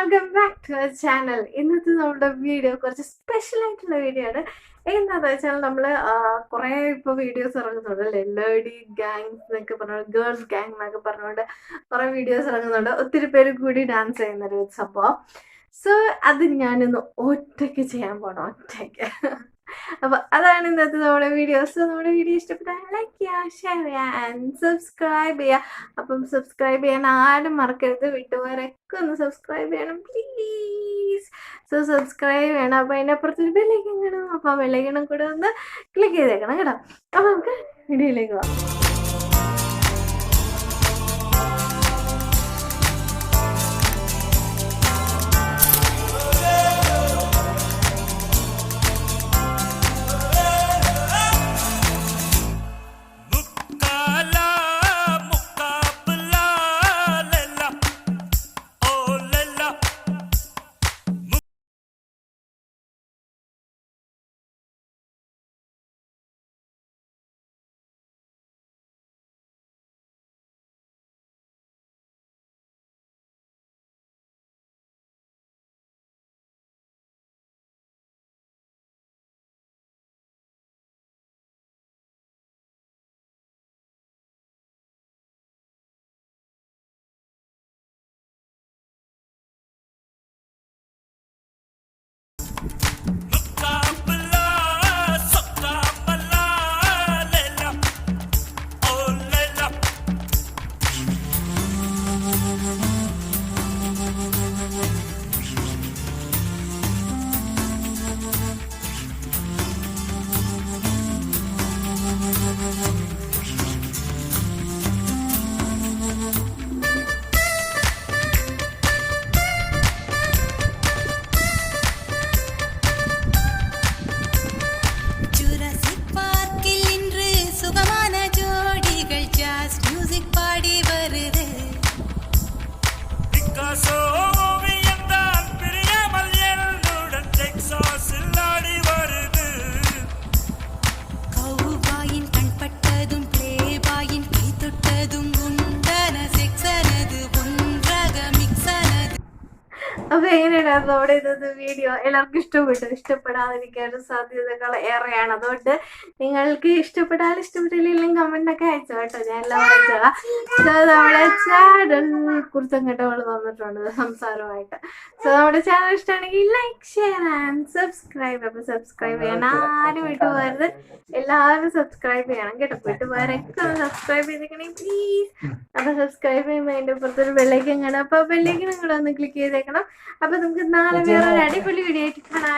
Welcome back to our channel. ഇന്നത്തെ നമ്മുടെ video കുറച്ച് സ്പെഷ്യൽ ആയിട്ടുള്ള വീഡിയോ ആണ്. എന്താണെന്ന് വെച്ചാൽ നമ്മൾ കുറേ ഇപ്പോൾ വീഡിയോസ് ഇറങ്ങുന്നുണ്ട് അല്ലേ, ലേഡി ഗാങ്സ് എന്നൊക്കെ പറഞ്ഞുകൊണ്ട്, ഗേൾസ് ഗാങ് എന്നൊക്കെ പറഞ്ഞുകൊണ്ട് കുറേ വീഡിയോസ് ഇറങ്ങുന്നുണ്ട്. ഒത്തിരി പേര് കൂടി ഡാൻസ് ചെയ്യുന്നൊരു സംഭവം. സോ അത് ഞാനിന്ന് ഒറ്റയ്ക്ക് ചെയ്യാൻ പോകണം, ഒറ്റയ്ക്ക്. അപ്പൊ അതാണ് ഇന്നത്തെ നമ്മുടെ വീഡിയോസ്. നമ്മുടെ വീഡിയോ ഇഷ്ടപ്പെട്ടാൽ ലൈക്ക് ചെയ്യുക, ഷെയർ ചെയ്യുക ആൻഡ് സബ്സ്ക്രൈബ് ചെയ്യുക. അപ്പം സബ്സ്ക്രൈബ് ചെയ്യാൻ ആരും മറക്കരുത്. വിട്ടുപോയവരൊക്കെ ഒന്ന് സബ്സ്ക്രൈബ് ചെയ്യണം പ്ലീസ്. സോ സബ്സ്ക്രൈബ് ചെയ്യണം. അപ്പൊ അതിനപ്പുറത്തൊരു ബെല്ലൈക്കൺ കാണും. അപ്പൊ ആ ബെല്ലൈക്കണും കൂടെ ഒന്ന് ക്ലിക്ക് ചെയ്തേക്കണം കേട്ടോ. അപ്പൊ നമുക്ക് വീഡിയോയിലേക്ക് പോകാം. അപ്പൊ എങ്ങനെയുണ്ടായിരുന്നു നമ്മുടെ ഇന്നത്തെ വീഡിയോ? എല്ലാവർക്കും ഇഷ്ടപ്പെടാതിരിക്കാനും സാധ്യതകൾ ഏറെയാണ്. അതുകൊണ്ട് നിങ്ങൾക്ക് ഇഷ്ടപ്പെട്ടാലും ഇഷ്ടപ്പെട്ടില്ലെങ്കിലും കമന്റ് ഒക്കെ അയച്ചോ കേട്ടോ, ഞാൻ എല്ലാം അയച്ചോളാം. നമ്മുടെ ചാനൽ കുറിച്ചും കേട്ടവള് വന്നിട്ടുണ്ട് സംസാരമായിട്ട്. സോ നമ്മുടെ ചാനൽ ഇഷ്ടമാണെങ്കിൽ ലൈക്ക്, ഷെയർ ആൻഡ് സബ്സ്ക്രൈബ്. അപ്പൊ സബ്സ്ക്രൈബ് ചെയ്യാൻ ആരും വിട്ടുപോകരുത്, എല്ലാവരും സബ്സ്ക്രൈബ് ചെയ്യണം കേട്ടോ. വിട്ടുപോയവരൊക്കെ ഒന്ന് സബ്സ്ക്രൈബ് ചെയ്തേക്കണേ പ്ലീസ്. അപ്പൊ സബ്സ്ക്രൈബ് ചെയ്യുമ്പോൾ അതിന്റെ പുറത്തൊരു ബെല്ലൈക്കൻ കാണാം. അപ്പൊ ബെല്ലൈക്കൻ കൂടെ ഒന്ന് ക്ലിക്ക് ചെയ്തേക്കണം. അപ്പൊ നമുക്ക് നാളെ വേറൊരു അടിപൊളി വീഡിയോ ആയിട്ട് കാണാം.